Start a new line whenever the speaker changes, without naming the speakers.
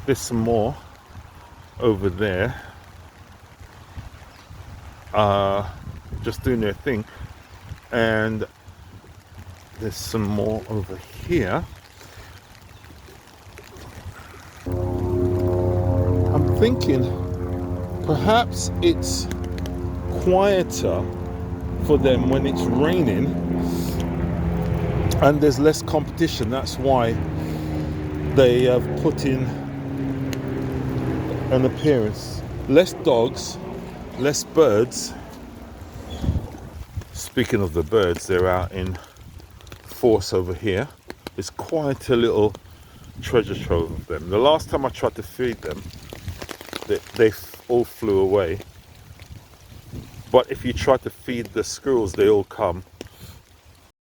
There's some more over there, just doing their thing, and there's some more over here. I'm thinking perhaps it's quieter for them when it's raining and there's less competition. That's why they have put in an appearance. Less dogs, less birds. Speaking of the birds, they're out in force over here. It's quite a little treasure trove of them. The last time I tried to feed them, they all flew away. But if you try to feed the squirrels, they all come.